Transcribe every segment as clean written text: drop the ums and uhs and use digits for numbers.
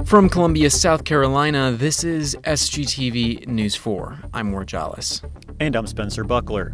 From Columbia, South Carolina, this is SGTV News 4. I'm Ward Jollis. And I'm Spencer Buckler.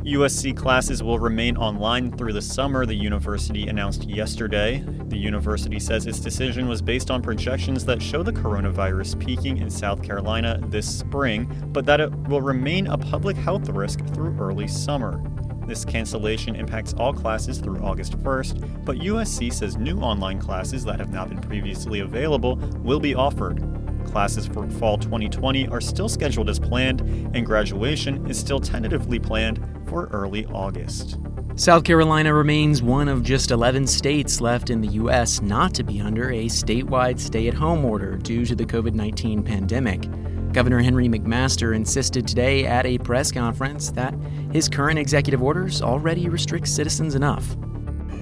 USC classes will remain online through the summer, the university announced yesterday. The university says its decision was based on projections that show the coronavirus peaking in South Carolina this spring, but that it will remain a public health risk through early summer. This cancellation impacts all classes through August 1st, but USC says new online classes that have not been previously available will be offered. Classes for fall 2020 are still scheduled as planned, and graduation is still tentatively planned for early August. South Carolina remains one of just 11 states left in the U.S. not to be under a statewide stay-at-home order due to the COVID-19 pandemic. Governor Henry McMaster insisted today at a press conference that his current executive orders already restrict citizens enough.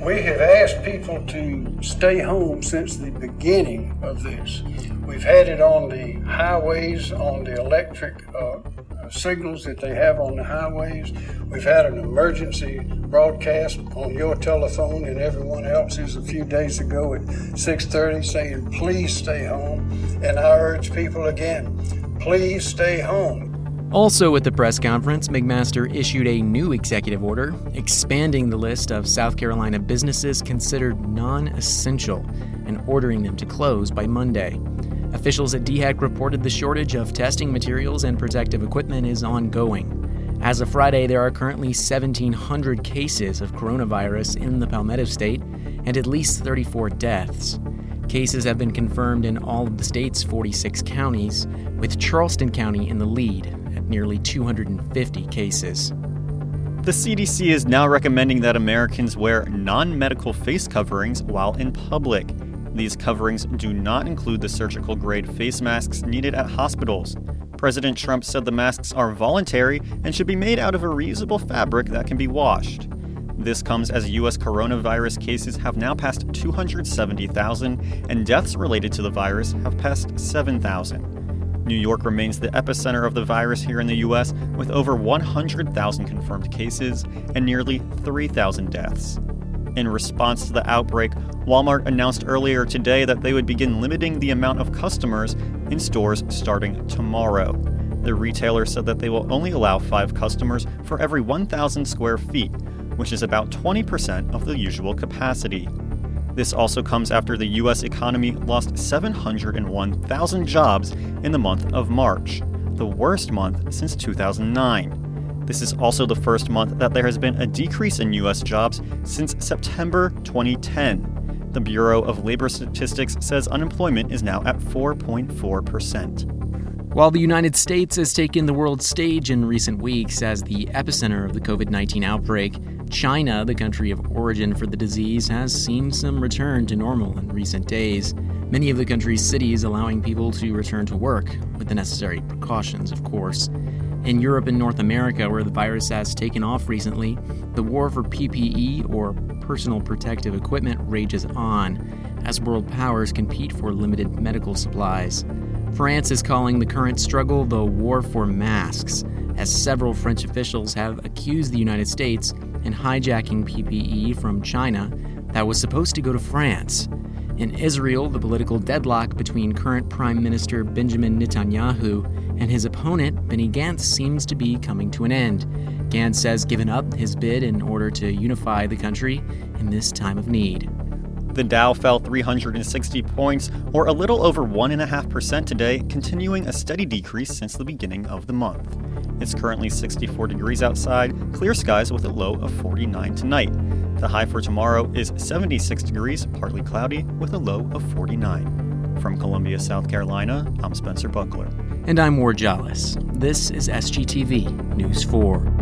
We have asked people to stay home since the beginning of this. We've had it on the highways, on the electric signals that they have on the highways. We've had an emergency broadcast on your telephone and everyone else's a few days ago at 6:30 saying, please stay home. And I urge people again, please stay home. Also at the press conference, McMaster issued a new executive order expanding the list of South Carolina businesses considered non-essential and ordering them to close by Monday. Officials at DHEC reported the shortage of testing materials and protective equipment is ongoing. As of Friday, there are currently 1,700 cases of coronavirus in the Palmetto State and at least 34 deaths. Cases have been confirmed in all of the state's 46 counties, with Charleston County in the lead at nearly 250 cases. The CDC is now recommending that Americans wear non-medical face coverings while in public. These coverings do not include the surgical-grade face masks needed at hospitals. President Trump said the masks are voluntary and should be made out of a reusable fabric that can be washed. This comes as U.S. coronavirus cases have now passed 270,000 and deaths related to the virus have passed 7,000. New York remains the epicenter of the virus here in the U.S. with over 100,000 confirmed cases and nearly 3,000 deaths. In response to the outbreak, Walmart announced earlier today that they would begin limiting the amount of customers in stores starting tomorrow. The retailer said that they will only allow 5 customers for every 1,000 square feet, which is about 20% of the usual capacity. This also comes after the U.S. economy lost 701,000 jobs in the month of March, the worst month since 2009. This is also the first month that there has been a decrease in U.S. jobs since September 2010. The Bureau of Labor Statistics says unemployment is now at 4.4%. While the United States has taken the world stage in recent weeks as the epicenter of the COVID-19 outbreak, China, the country of origin for the disease, has seen some return to normal in recent days. Many of the country's cities allowing people to return to work, with the necessary precautions, of course. In Europe and North America, where the virus has taken off recently, the war for PPE, or personal protective equipment, rages on as world powers compete for limited medical supplies. France is calling the current struggle the war for masks, as several French officials have accused the United States in hijacking PPE from China that was supposed to go to France. In Israel, the political deadlock between current Prime Minister Benjamin Netanyahu and his opponent Benny Gantz seems to be coming to an end. Gantz has given up his bid in order to unify the country in this time of need. The Dow fell 360 points, or a little over 1.5% today, continuing a steady decrease since the beginning of the month. It's currently 64 degrees outside, clear skies with a low of 49 tonight. The high for tomorrow is 76 degrees, partly cloudy, with a low of 49. From Columbia, South Carolina, I'm Spencer Buckler. And I'm Ward Jollis. This is SGTV News 4.